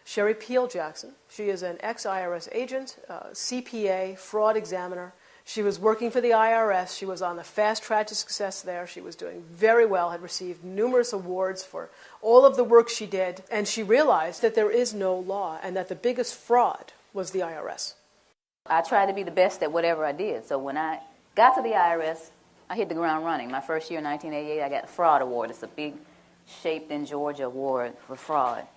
Sherry Peel Jackson. She is an ex-IRS agent, CPA, fraud examiner. She was working for the IRS. She was on the fast track to success there. She was doing very well, had received numerous awards for all of the work she did, and she realized that there is no law and that the biggest fraud was the IRS. I tried to be the best at whatever I did. So when I got to the IRS, I hit the ground running. My first year in 1988, I got the Fraud Award. It's a big Shaped in Georgia award for fraud.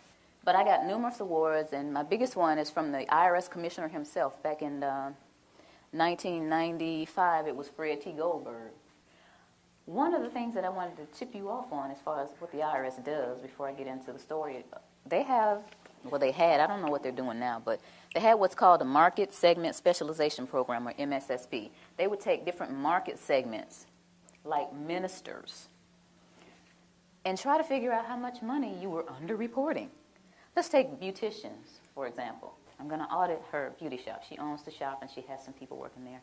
But I got numerous awards, and my biggest one is from the IRS commissioner himself back in 1995. It was Fred T. Goldberg. One of the things that I wanted to tip you off on as far as what the IRS does before I get into the story, they had, I don't know what they're doing now, but they had what's called a Market Segment Specialization Program, or MSSP. They would take different market segments, like ministers, and try to figure out how much money you were underreporting. Let's take beauticians, for example. I'm going to audit her beauty shop. She owns the shop, and she has some people working there.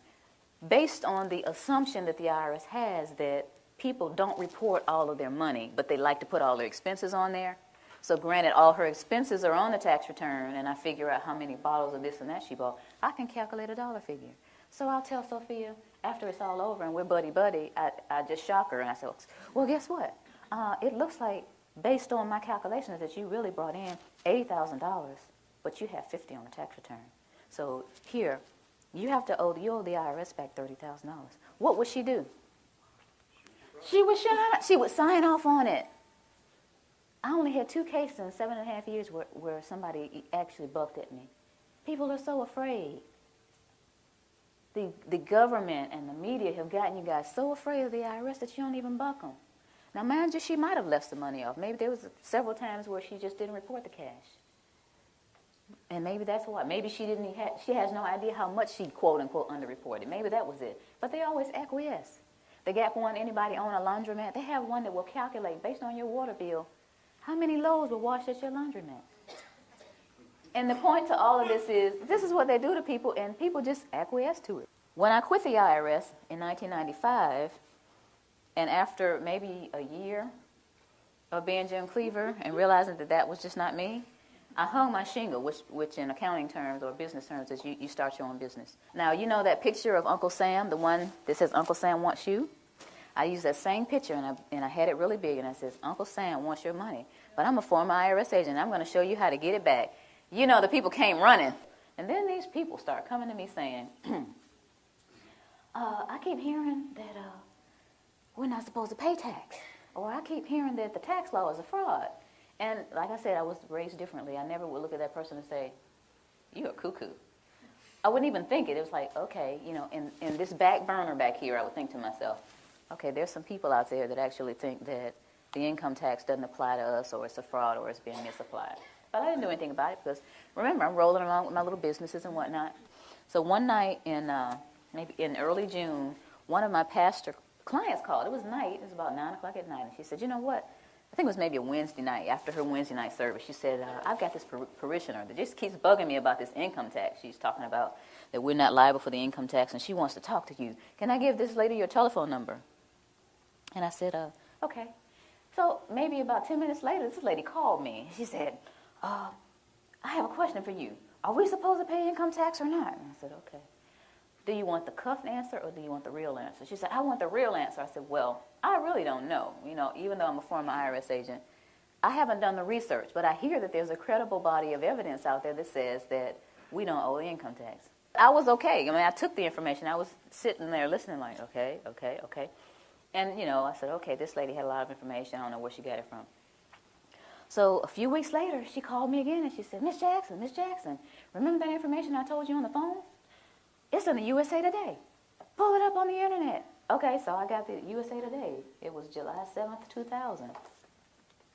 Based on the assumption that the IRS has that people don't report all of their money, but they like to put all their expenses on there. So granted, all her expenses are on the tax return, and I figure out how many bottles of this and that she bought, I can calculate a dollar figure. So I'll tell Sophia, after it's all over and we're buddy-buddy, I just shock her, and I say, well, guess what? It looks like, based on my calculations, that you really brought in $80,000, but you have $50 on the tax return. So here, you owe the IRS back $30,000. What would she do? She would sign off on it. I only had 2 cases in 7.5 years where somebody actually bucked at me. People are so afraid. The government and the media have gotten you guys so afraid of the IRS that you don't even buck them. Now, mind you, she might have left some money off. Maybe there was several times where she just didn't report the cash. And maybe that's why. Maybe she has no idea how much she, quote-unquote, underreported. Maybe that was it. But they always acquiesce. They got one, anybody own a laundromat, they have one that will calculate, based on your water bill, how many loads were washed at your laundromat. And the point to all of this is what they do to people, and people just acquiesce to it. When I quit the IRS in 1995, and after maybe a year of being Jim Cleaver and realizing that that was just not me, I hung my shingle, which in accounting terms or business terms is you start your own business. Now, you know that picture of Uncle Sam, the one that says Uncle Sam wants you? I used that same picture, and I had it really big, and I says, Uncle Sam wants your money, but I'm a former IRS agent. I'm going to show you how to get it back. You know, the people came running. And then these people start coming to me saying, I keep hearing that we're not supposed to pay tax. Or I keep hearing that the tax law is a fraud. And like I said, I was raised differently. I never would look at that person and say, you're a cuckoo. I wouldn't even think it. It was like, okay, you know, in this back burner back here, I would think to myself, okay, there's some people out there that actually think that the income tax doesn't apply to us, or it's a fraud, or it's being misapplied. But I didn't do anything about it because, remember, I'm rolling around with my little businesses and whatnot. So one night maybe in early June, one of my pastor clients called. It was night. It was about 9 o'clock at night. And she said, you know what? I think it was maybe a Wednesday night, after her Wednesday night service. She said, I've got this parishioner that just keeps bugging me about this income tax. She's talking about that we're not liable for the income tax, and she wants to talk to you. Can I give this lady your telephone number? And I said, okay. So maybe about 10 minutes later, this lady called me. She said, I have a question for you. Are we supposed to pay income tax or not? And I said, okay. Do you want the cuffed answer or do you want the real answer? She said, I want the real answer. I said, well, I really don't know. You know, even though I'm a former IRS agent, I haven't done the research, but I hear that there's a credible body of evidence out there that says that we don't owe the income tax. I was okay. I mean, I took the information. I was sitting there listening like, okay. And, you know, I said, okay, this lady had a lot of information. I don't know where she got it from. So a few weeks later, she called me again, and she said, Miss Jackson, remember that information I told you on the phone? It's in the USA Today. Pull it up on the internet. Okay, so I got the USA Today. It was July 7th, 2000.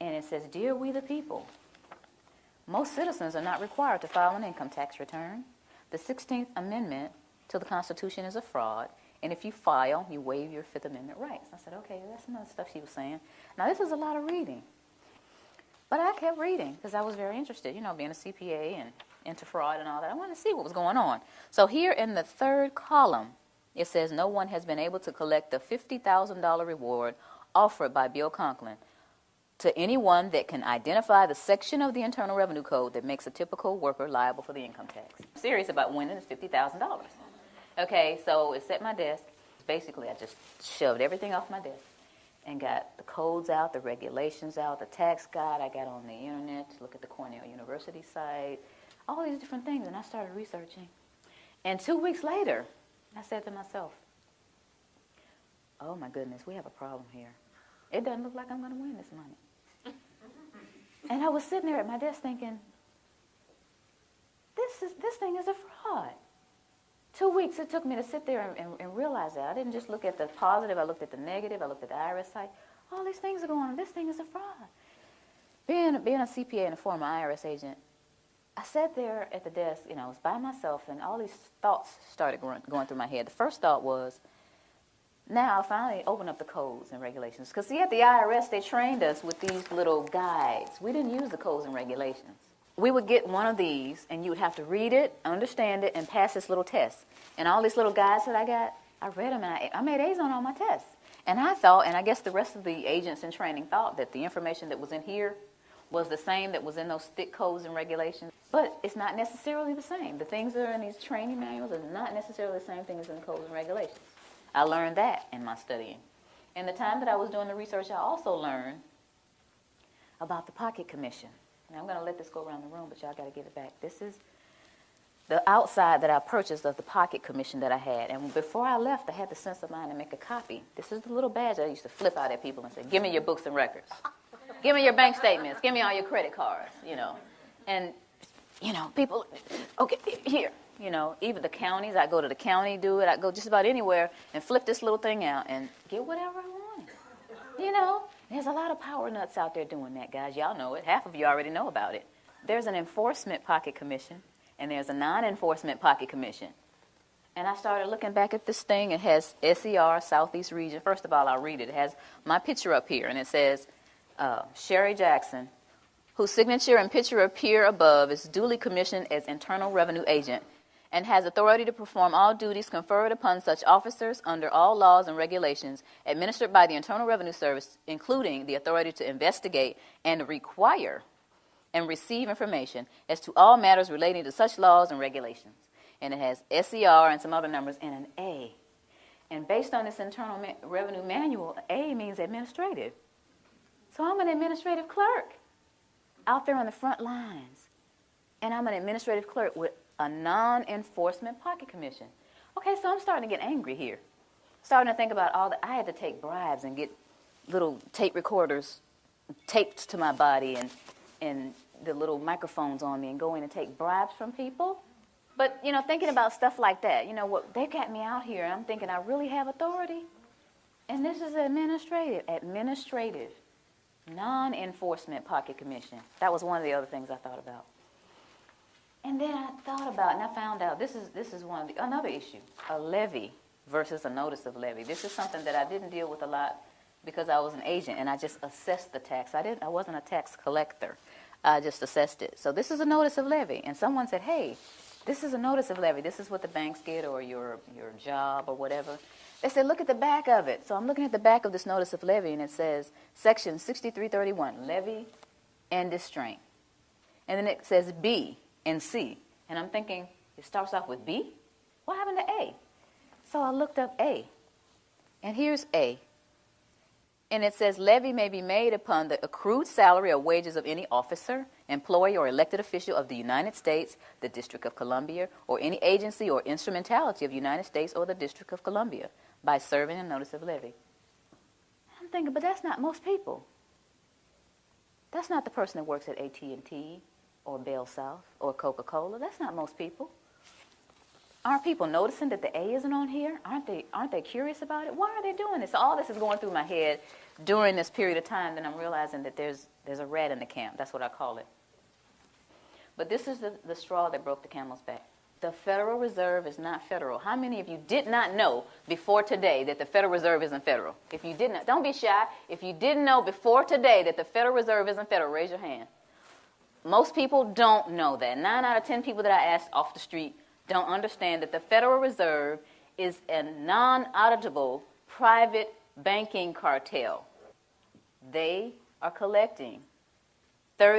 And it says, Dear we the people, most citizens are not required to file an income tax return. The 16th Amendment to the Constitution is a fraud. And if you file, you waive your Fifth Amendment rights. I said, okay, that's some of the stuff she was saying. Now, this is a lot of reading. But I kept reading because I was very interested, you know, being a CPA and into fraud and all that. I wanted to see what was going on. So here in the third column, it says, no one has been able to collect the $50,000 reward offered by Bill Conklin. to anyone that can identify the section of the Internal Revenue Code that makes a typical worker liable for the income tax. I'm serious about winning is $50,000. Okay, so it's at my desk. Basically, I just shoved everything off my desk and got the codes out, the regulations out, the tax guide I got on the internet to look at the Cornell University site, all these different things, and I started researching. And 2 weeks later, I said to myself, oh my goodness, we have a problem here. It doesn't look like I'm going to win this money. And I was sitting there at my desk thinking, this thing is a fraud. 2 weeks it took me to sit there and realize that. I didn't just look at the positive, I looked at the negative, I looked at the IRS site. All these things are going on. This thing is a fraud. Being a CPA and a former IRS agent, I sat there at the desk, I was by myself, and all these thoughts started going through my head. The first thought was, now I'll finally open up the codes and regulations. Because see, at the IRS, they trained us with these little guides. We didn't use the codes and regulations. We would get one of these, and you would have to read it, understand it, and pass this little test. And all these little guides that I got, I read them, and I made A's on all my tests. And I thought, and I guess the rest of the agents in training thought, that the information that was in here was the same that was in those thick codes and regulations. But it's not necessarily the same. The things that are in these training manuals are not necessarily the same thing as in the codes and regulations. I learned that in my studying. In the time that I was doing the research, I also learned about the pocket commission. Now, I'm going to let this go around the room, but y'all got to give it back. This is the outside that I purchased of the pocket commission that I had. And before I left, I had the sense of mind to make a copy. This is the little badge I used to flip out at people and say, give me your books and records. Give me your bank statements. Give me all your credit cards, And, people, okay, here. Even the counties, I go to the county, do it. I go just about anywhere and flip this little thing out and get whatever I want. There's a lot of power nuts out there doing that, guys. Y'all know it. Half of you already know about it. There's an enforcement pocket commission, and there's a non-enforcement pocket commission. And I started looking back at this thing. It has SER, Southeast Region. First of all, I'll read it. It has my picture up here, and it says, Sherry Jackson, whose signature and picture appear above, is duly commissioned as Internal Revenue Agent and has authority to perform all duties conferred upon such officers under all laws and regulations administered by the Internal Revenue Service, including the authority to investigate and require and receive information as to all matters relating to such laws and regulations. And it has SER and some other numbers and an A. And based on this Internal Revenue Manual, A means administrative. So I'm an administrative clerk out there on the front lines. And I'm an administrative clerk with a non-enforcement pocket commission. Okay, so I'm starting to get angry here. Starting to think about I had to take bribes and get little tape recorders taped to my body and the little microphones on me and go in and take bribes from people. But, thinking about stuff like that, what they got me out here, and I'm thinking I really have authority. And this is administrative, non-enforcement pocket commission. That was one of the other things I thought about. And then I thought about, and I found out, this is another issue, a levy versus a notice of levy. This is something that I didn't deal with a lot because I was an agent and I just assessed the tax. I wasn't a tax collector. I just assessed it. So this is a notice of levy. And someone said, hey, this is a notice of levy. This is what the banks get or your job or whatever. They said, look at the back of it. So I'm looking at the back of this notice of levy, and it says, Section 6331, levy and distraint. And then it says B and C. And I'm thinking, it starts off with B? What happened to A? So I looked up A. And here's A. And it says, levy may be made upon the accrued salary or wages of any officer, employee, or elected official of the United States, the District of Columbia, or any agency or instrumentality of the United States or the District of Columbia by serving a notice of levy. I'm thinking, but that's not most people. That's not the person that works at AT&T or Bell South or Coca-Cola. That's not most people. Aren't people noticing that the A isn't on here? Aren't they curious about it? Why are they doing this? All this is going through my head during this period of time, then I'm realizing that there's a rat in the camp. That's what I call it. But this is the straw that broke the camel's back. The Federal Reserve is not federal. How many of you did not know before today that the Federal Reserve isn't federal? If you didn't, don't be shy. If you didn't know before today that the Federal Reserve isn't federal, raise your hand. Most people don't know that. 9 out of 10 people that I asked off the street don't understand that the Federal Reserve is a non-auditable private banking cartel. They are collecting 30